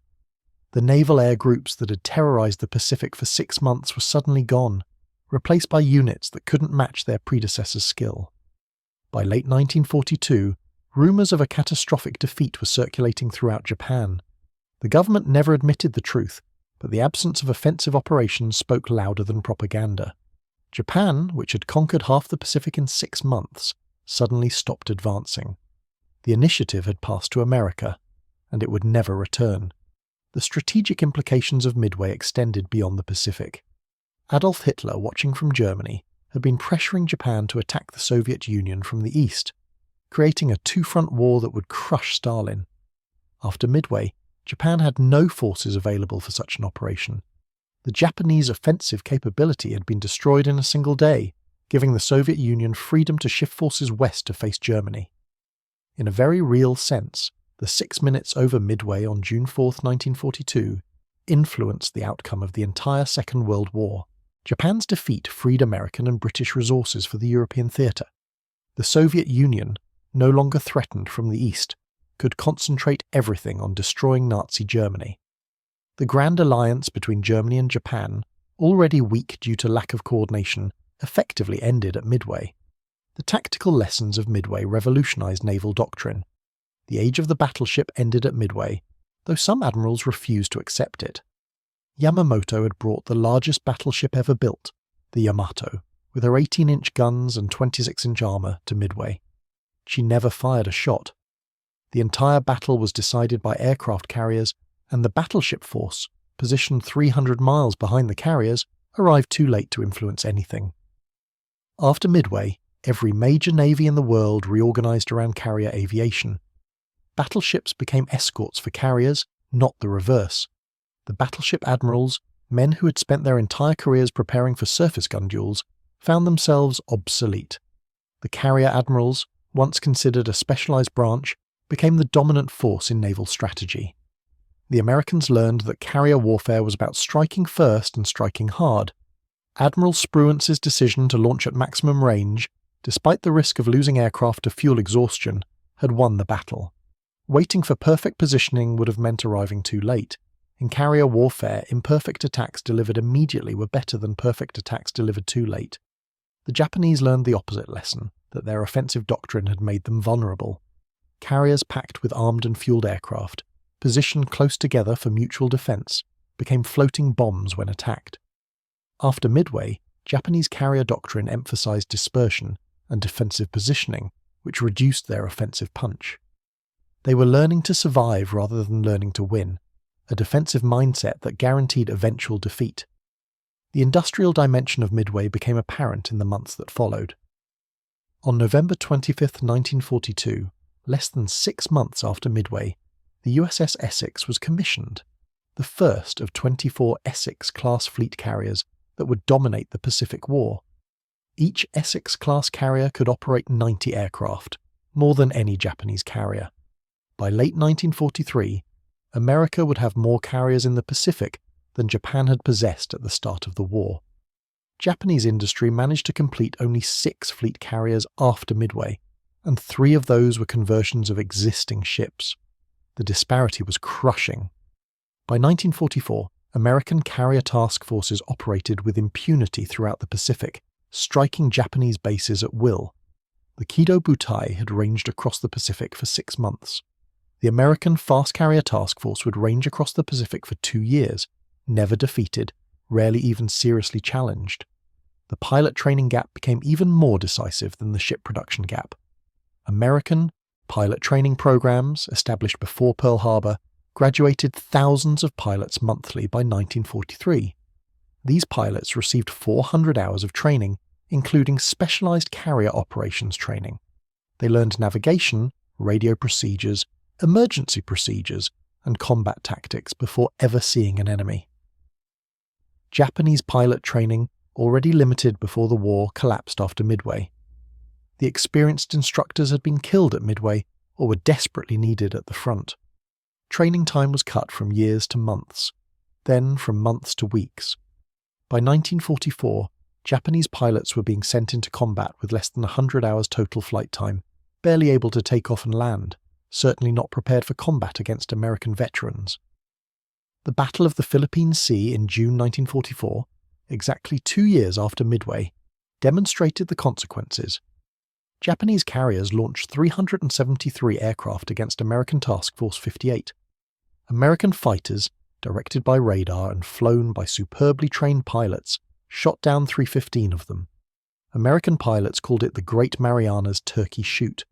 The naval air groups that had terrorized the Pacific for 6 months were suddenly gone, replaced by units that couldn't match their predecessors' skill. By late 1942, rumors of a catastrophic defeat were circulating throughout Japan. The government never admitted the truth, but the absence of offensive operations spoke louder than propaganda. Japan, which had conquered half the Pacific in 6 months, suddenly stopped advancing. The initiative had passed to America, and it would never return. The strategic implications of Midway extended beyond the Pacific. Adolf Hitler, watching from Germany, had been pressuring Japan to attack the Soviet Union from the east, creating a two-front war that would crush Stalin. After Midway, Japan had no forces available for such an operation. The Japanese offensive capability had been destroyed in a single day, giving the Soviet Union freedom to shift forces west to face Germany. In a very real sense, the 6 minutes over Midway on June 4, 1942, influenced the outcome of the entire Second World War. Japan's defeat freed American and British resources for the European theatre. The Soviet Union, no longer threatened from the east, could concentrate everything on destroying Nazi Germany. The Grand Alliance between Germany and Japan, already weak due to lack of coordination, effectively ended at Midway. The tactical lessons of Midway revolutionized naval doctrine. The age of the battleship ended at Midway, though some admirals refused to accept it. Yamamoto had brought the largest battleship ever built, the Yamato, with her 18-inch guns and 26-inch armour, to Midway. She never fired a shot. The entire battle was decided by aircraft carriers, and the battleship force, positioned 300 miles behind the carriers, arrived too late to influence anything. After Midway, every major navy in the world reorganized around carrier aviation. Battleships became escorts for carriers, not the reverse. The battleship admirals, men who had spent their entire careers preparing for surface gun duels, found themselves obsolete. The carrier admirals, once considered a specialized branch, became the dominant force in naval strategy. The Americans learned that carrier warfare was about striking first and striking hard. Admiral Spruance's decision to launch at maximum range, despite the risk of losing aircraft to fuel exhaustion, had won the battle. Waiting for perfect positioning would have meant arriving too late. In carrier warfare, imperfect attacks delivered immediately were better than perfect attacks delivered too late. The Japanese learned the opposite lesson, that their offensive doctrine had made them vulnerable. Carriers packed with armed and fueled aircraft, positioned close together for mutual defense, became floating bombs when attacked. After Midway, Japanese carrier doctrine emphasized dispersion and defensive positioning, which reduced their offensive punch. They were learning to survive rather than learning to win, a defensive mindset that guaranteed eventual defeat. The industrial dimension of Midway became apparent in the months that followed. On November 25, 1942, less than 6 months after Midway, the USS Essex was commissioned, the first of 24 Essex-class fleet carriers that would dominate the Pacific War. Each Essex-class carrier could operate 90 aircraft, more than any Japanese carrier. By late 1943, America would have more carriers in the Pacific than Japan had possessed at the start of the war. Japanese industry managed to complete only 6 fleet carriers after Midway, and 3 of those were conversions of existing ships. The disparity was crushing. By 1944, American carrier task forces operated with impunity throughout the Pacific, striking Japanese bases at will. The Kido Butai had ranged across the Pacific for 6 months. The American fast carrier task force would range across the Pacific for 2 years, never defeated, rarely even seriously challenged. The pilot training gap became even more decisive than the ship production gap. American pilot training programs, established before Pearl Harbor, graduated thousands of pilots monthly by 1943. These pilots received 400 hours of training, including specialized carrier operations training. They learned navigation, radio procedures, emergency procedures, and combat tactics before ever seeing an enemy. Japanese pilot training, already limited before the war, collapsed after Midway. The experienced instructors had been killed at Midway or were desperately needed at the front. Training time was cut from years to months, then from months to weeks. By 1944, Japanese pilots were being sent into combat with less than 100 hours total flight time, barely able to take off and land, certainly not prepared for combat against American veterans. The Battle of the Philippine Sea in June 1944, exactly 2 years after Midway, demonstrated the consequences. Japanese carriers launched 373 aircraft against American Task Force 58. American fighters, directed by radar and flown by superbly trained pilots, shot down 315 of them. American pilots called it the Great Marianas Turkey Shoot.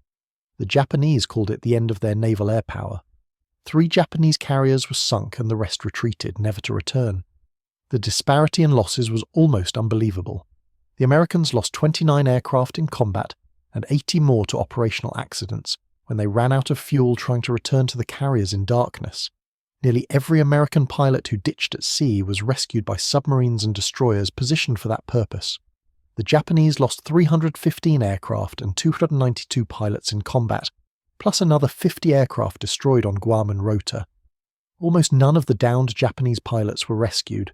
The Japanese called it the end of their naval air power. 3 Japanese carriers were sunk and the rest retreated, never to return. The disparity in losses was almost unbelievable. The Americans lost 29 aircraft in combat and 80 more to operational accidents when they ran out of fuel trying to return to the carriers in darkness. Nearly every American pilot who ditched at sea was rescued by submarines and destroyers positioned for that purpose. The Japanese lost 315 aircraft and 292 pilots in combat, plus another 50 aircraft destroyed on Guam and Rota. Almost none of the downed Japanese pilots were rescued.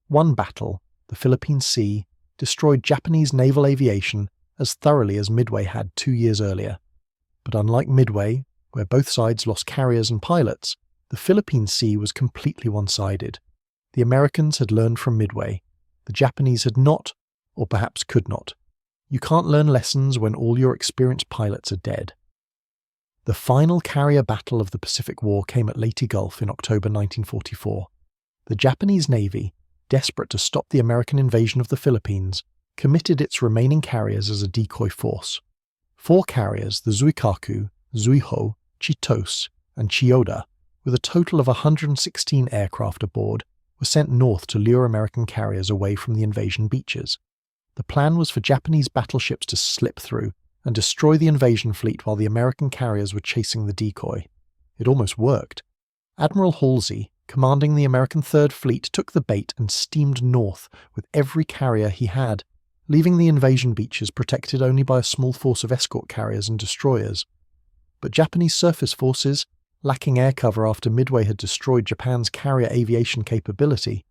One battle, the Philippine Sea, destroyed Japanese naval aviation as thoroughly as Midway had 2 years earlier. But unlike Midway, where both sides lost carriers and pilots, the Philippine Sea was completely one-sided. The Americans had learned from Midway. The Japanese had not, or perhaps could not. You can't learn lessons when all your experienced pilots are dead. The final carrier battle of the Pacific War came at Leyte Gulf in October 1944. The Japanese Navy, desperate to stop the American invasion of the Philippines, committed its remaining carriers as a decoy force. 4 carriers, the Zuikaku, Zuiho, Chitose, and Chiyoda, with a total of 116 aircraft aboard, were sent north to lure American carriers away from the invasion beaches. The plan was for Japanese battleships to slip through and destroy the invasion fleet while the American carriers were chasing the decoy. It almost worked. Admiral Halsey, commanding the American Third Fleet, took the bait and steamed north with every carrier he had, leaving the invasion beaches protected only by a small force of escort carriers and destroyers. But Japanese surface forces, lacking air cover after Midway had destroyed Japan's carrier aviation capability,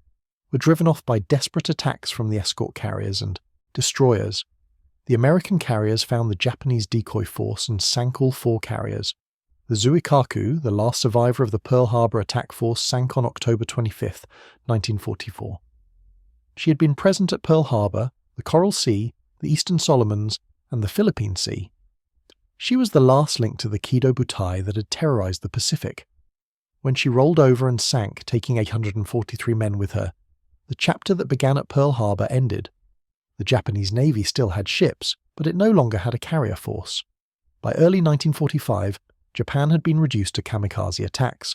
were driven off by desperate attacks from the escort carriers and destroyers. The American carriers found the Japanese decoy force and sank all 4 carriers. The Zuikaku, the last survivor of the Pearl Harbor attack force, sank on October 25, 1944. She had been present at Pearl Harbor, the Coral Sea, the Eastern Solomons, and the Philippine Sea. She was the last link to the Kido Butai that had terrorized the Pacific. When she rolled over and sank, taking 843 men with her, the chapter that began at Pearl Harbor ended. The Japanese Navy still had ships, but it no longer had a carrier force. By early 1945, Japan had been reduced to kamikaze attacks,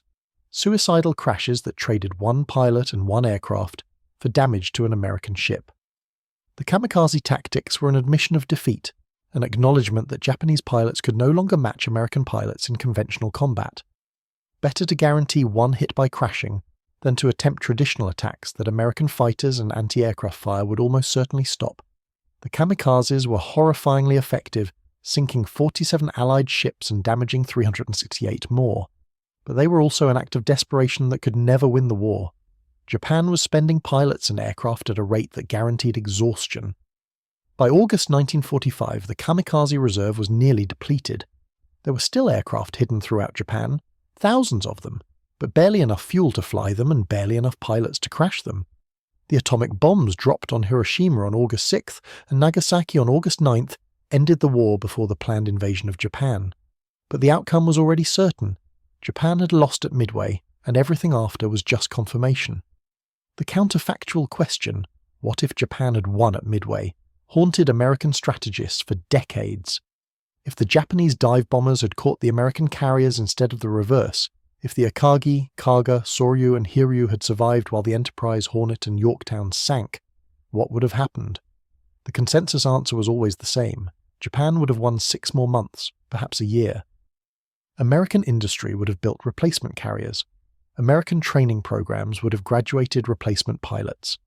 suicidal crashes that traded 1 pilot and 1 aircraft for damage to an American ship. The kamikaze tactics were an admission of defeat, an acknowledgement that Japanese pilots could no longer match American pilots in conventional combat. Better to guarantee 1 hit by crashing than to attempt traditional attacks that American fighters and anti-aircraft fire would almost certainly stop. The kamikazes were horrifyingly effective, sinking 47 Allied ships and damaging 368 more. But they were also an act of desperation that could never win the war. Japan was spending pilots and aircraft at a rate that guaranteed exhaustion. By August 1945, the kamikaze reserve was nearly depleted. There were still aircraft hidden throughout Japan, thousands of them, but barely enough fuel to fly them and barely enough pilots to crash them. The atomic bombs dropped on Hiroshima on August 6th and Nagasaki on August 9th ended the war before the planned invasion of Japan. But the outcome was already certain. Japan had lost at Midway, and everything after was just confirmation. The counterfactual question, what if Japan had won at Midway, haunted American strategists for decades. If the Japanese dive bombers had caught the American carriers instead of the reverse, if the Akagi, Kaga, Soryu and Hiryu had survived while the Enterprise, Hornet and Yorktown sank, what would have happened? The consensus answer was always the same. Japan would have won 6 more months, perhaps a year. American industry would have built replacement carriers. American training programs would have graduated replacement pilots.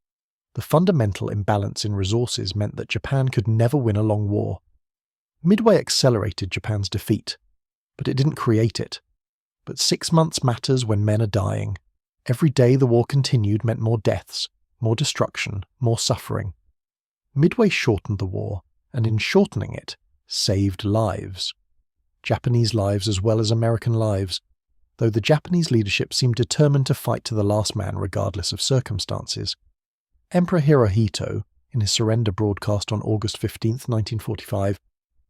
The fundamental imbalance in resources meant that Japan could never win a long war. Midway accelerated Japan's defeat, but it didn't create it. But 6 months matters when men are dying. Every day the war continued meant more deaths, more destruction, more suffering. Midway shortened the war, and in shortening it, saved lives. Japanese lives as well as American lives, though the Japanese leadership seemed determined to fight to the last man regardless of circumstances. Emperor Hirohito, in his surrender broadcast on August 15, 1945,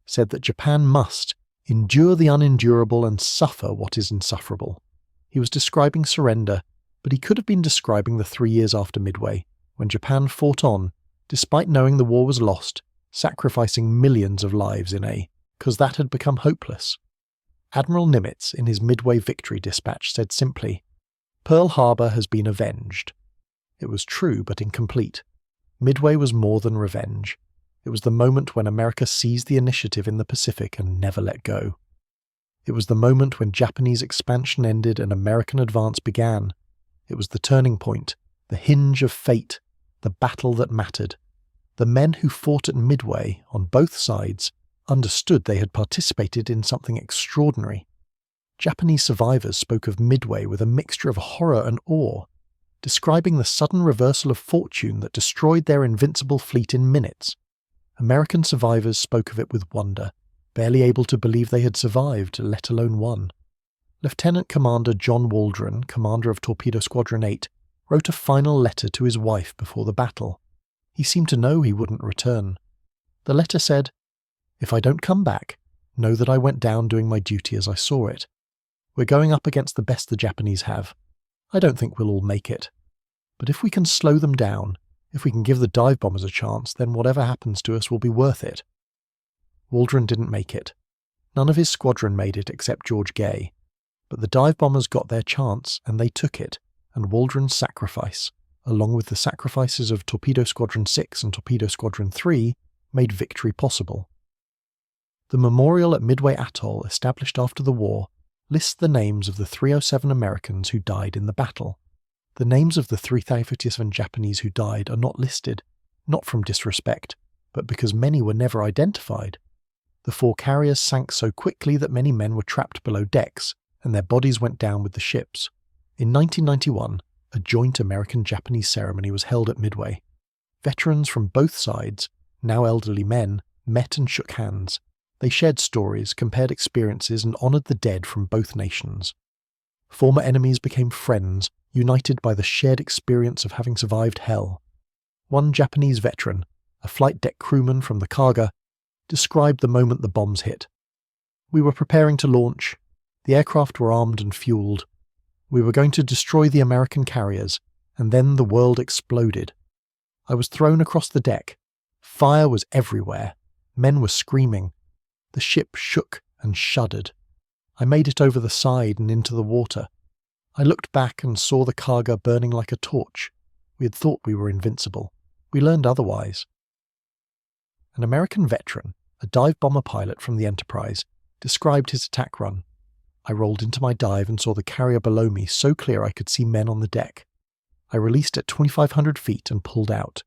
said that Japan must endure the unendurable and suffer what is insufferable. He was describing surrender, but he could have been describing the 3 years after Midway, when Japan fought on, despite knowing the war was lost, sacrificing millions of lives in 'cause that had become hopeless. Admiral Nimitz, in his Midway victory dispatch, said simply, "Pearl Harbor has been avenged." It was true, but incomplete. Midway was more than revenge. It was the moment when America seized the initiative in the Pacific and never let go. It was the moment when Japanese expansion ended and American advance began. It was the turning point, the hinge of fate, the battle that mattered. The men who fought at Midway, on both sides, understood they had participated in something extraordinary. Japanese survivors spoke of Midway with a mixture of horror and awe, describing the sudden reversal of fortune that destroyed their invincible fleet in minutes. American survivors spoke of it with wonder, barely able to believe they had survived, let alone won. Lieutenant Commander John Waldron, commander of Torpedo Squadron 8, wrote a final letter to his wife before the battle. He seemed to know he wouldn't return. The letter said, "If I don't come back, know that I went down doing my duty as I saw it. We're going up against the best the Japanese have. I don't think we'll all make it. But if we can slow them down, if we can give the dive bombers a chance, then whatever happens to us will be worth it." Waldron didn't make it. None of his squadron made it except George Gay. But the dive bombers got their chance, and they took it, and Waldron's sacrifice, along with the sacrifices of Torpedo Squadron 6 and Torpedo Squadron 3, made victory possible. The memorial at Midway Atoll, established after the war, lists the names of the 307 Americans who died in the battle. The names of the 357 Japanese who died are not listed, not from disrespect, but because many were never identified. The 4 carriers sank so quickly that many men were trapped below decks, and their bodies went down with the ships. In 1991, a joint American-Japanese ceremony was held at Midway. Veterans from both sides, now elderly men, met and shook hands. They shared stories, compared experiences, and honoured the dead from both nations. Former enemies became friends, united by the shared experience of having survived hell. One Japanese veteran, a flight deck crewman from the Kaga, described the moment the bombs hit. "We were preparing to launch. The aircraft were armed and fueled. We were going to destroy the American carriers, and then the world exploded. I was thrown across the deck. Fire was everywhere. Men were screaming. The ship shook and shuddered. I made it over the side and into the water. I looked back and saw the Kaga burning like a torch. We had thought we were invincible. We learned otherwise." An American veteran, a dive bomber pilot from the Enterprise, described his attack run. "I rolled into my dive and saw the carrier below me so clear I could see men on the deck. I released at 2,500 feet and pulled out.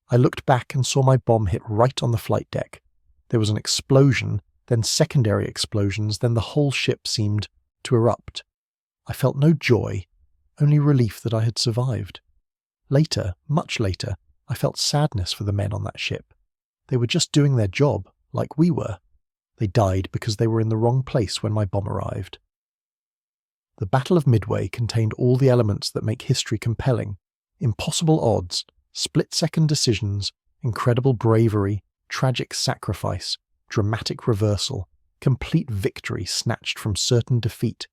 I looked back and saw my bomb hit right on the flight deck. There was an explosion, then secondary explosions, then the whole ship seemed to erupt. I felt no joy, only relief that I had survived. Later, much later, I felt sadness for the men on that ship. They were just doing their job, like we were. They died because they were in the wrong place when my bomb arrived." The Battle of Midway contained all the elements that make history compelling: impossible odds, split-second decisions, incredible bravery, tragic sacrifice, dramatic reversal, complete victory snatched from certain defeat.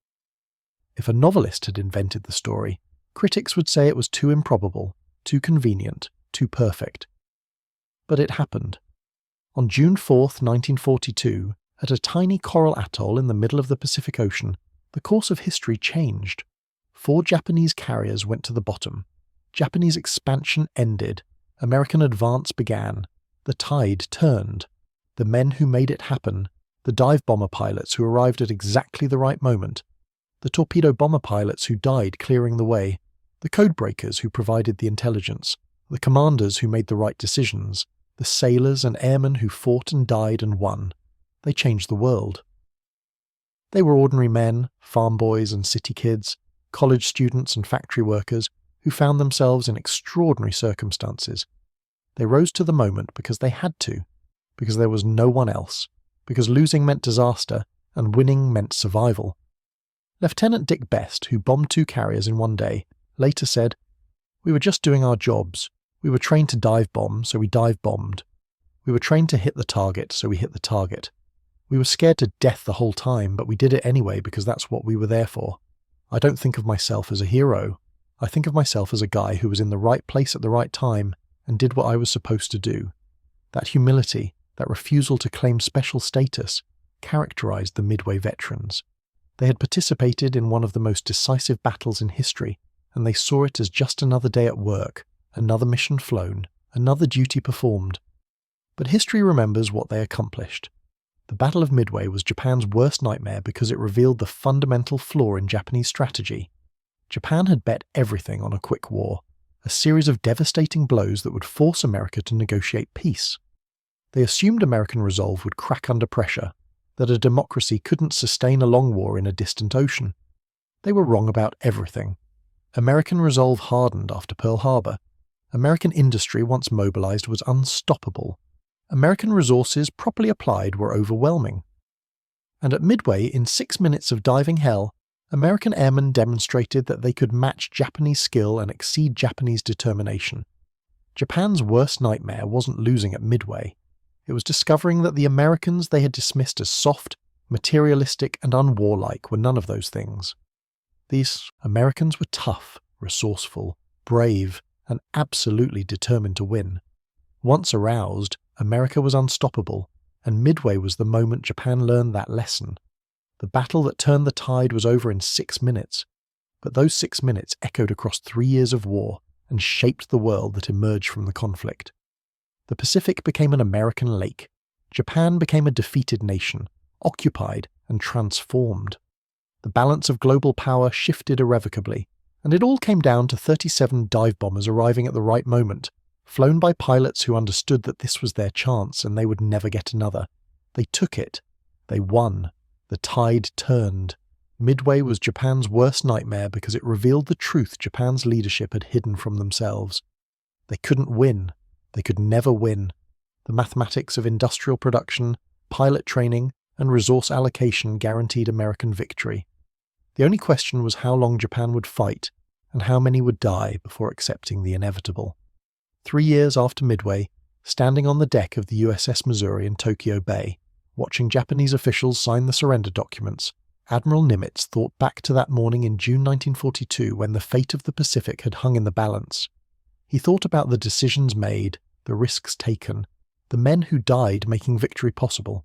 If a novelist had invented the story, critics would say it was too improbable, too convenient, too perfect. But it happened. On June 4, 1942, at a tiny coral atoll in the middle of the Pacific Ocean, the course of history changed. 4 Japanese carriers went to the bottom. Japanese expansion ended. American advance began. The tide turned. The men who made it happen, the dive bomber pilots who arrived at exactly the right moment, the torpedo bomber pilots who died clearing the way, the codebreakers who provided the intelligence, the commanders who made the right decisions, the sailors and airmen who fought and died and won. They changed the world. They were ordinary men, farm boys and city kids, college students and factory workers who found themselves in extraordinary circumstances. They rose to the moment because they had to, because there was no one else, because losing meant disaster and winning meant survival. Lieutenant Dick Best, who bombed 2 carriers in one day, later said, "We were just doing our jobs. We were trained to dive bomb, so we dive bombed. We were trained to hit the target, so we hit the target. We were scared to death the whole time, but we did it anyway because that's what we were there for. I don't think of myself as a hero. I think of myself as a guy who was in the right place at the right time and did what I was supposed to do." That humility, that refusal to claim special status, characterized the Midway veterans. They had participated in one of the most decisive battles in history, and they saw it as just another day at work, another mission flown, another duty performed. But history remembers what they accomplished. The Battle of Midway was Japan's worst nightmare because it revealed the fundamental flaw in Japanese strategy. Japan had bet everything on a quick war, a series of devastating blows that would force America to negotiate peace. They assumed American resolve would crack under pressure, that a democracy couldn't sustain a long war in a distant ocean. They were wrong about everything. American resolve hardened after Pearl Harbor. American industry, once mobilized, was unstoppable. American resources, properly applied, were overwhelming. And at Midway, in 6 minutes of diving hell, American airmen demonstrated that they could match Japanese skill and exceed Japanese determination. Japan's worst nightmare wasn't losing at Midway. It was discovering that the Americans they had dismissed as soft, materialistic, and unwarlike were none of those things. These Americans were tough, resourceful, brave, and absolutely determined to win. Once aroused, America was unstoppable, and Midway was the moment Japan learned that lesson. The battle that turned the tide was over in 6 minutes, but those 6 minutes echoed across 3 years of war and shaped the world that emerged from the conflict. The Pacific became an American lake. Japan became a defeated nation, occupied and transformed. The balance of global power shifted irrevocably, and it all came down to 37 dive bombers arriving at the right moment, flown by pilots who understood that this was their chance and they would never get another. They took it. They won. The tide turned. Midway was Japan's worst nightmare because it revealed the truth Japan's leadership had hidden from themselves. They couldn't win. They could never win. The mathematics of industrial production, pilot training, and resource allocation guaranteed American victory. The only question was how long Japan would fight and how many would die before accepting the inevitable. 3 years after Midway, standing on the deck of the USS Missouri in Tokyo Bay, watching Japanese officials sign the surrender documents, Admiral Nimitz thought back to that morning in June 1942 when the fate of the Pacific had hung in the balance. He thought about the decisions made, the risks taken, the men who died making victory possible.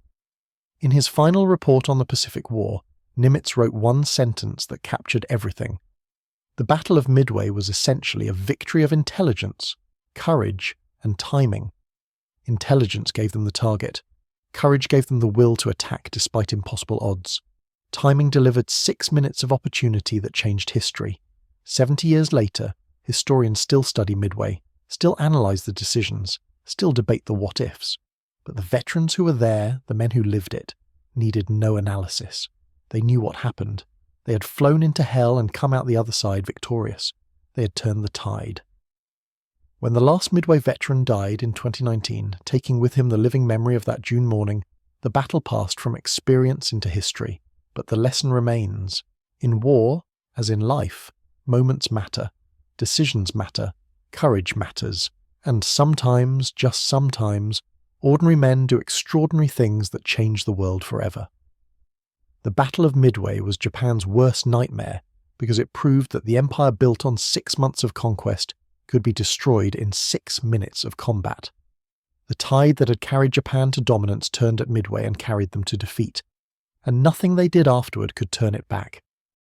In his final report on the Pacific War, Nimitz wrote one sentence that captured everything. The Battle of Midway was essentially a victory of intelligence, courage, and timing. Intelligence gave them the target. Courage gave them the will to attack despite impossible odds. Timing delivered 6 minutes of opportunity that changed history. 70 years later, historians still study Midway, still analyze the decisions, still debate the what-ifs. But the veterans who were there, the men who lived it, needed no analysis. They knew what happened. They had flown into hell and come out the other side victorious. They had turned the tide. When the last Midway veteran died in 2019, taking with him the living memory of that June morning, the battle passed from experience into history. But the lesson remains. In war, as in life, moments matter, decisions matter, courage matters, and sometimes, just sometimes, ordinary men do extraordinary things that change the world forever. The Battle of Midway was Japan's worst nightmare because it proved that the empire built on 6 months of conquest could be destroyed in 6 minutes of combat. The tide that had carried Japan to dominance turned at Midway and carried them to defeat, and nothing they did afterward could turn it back.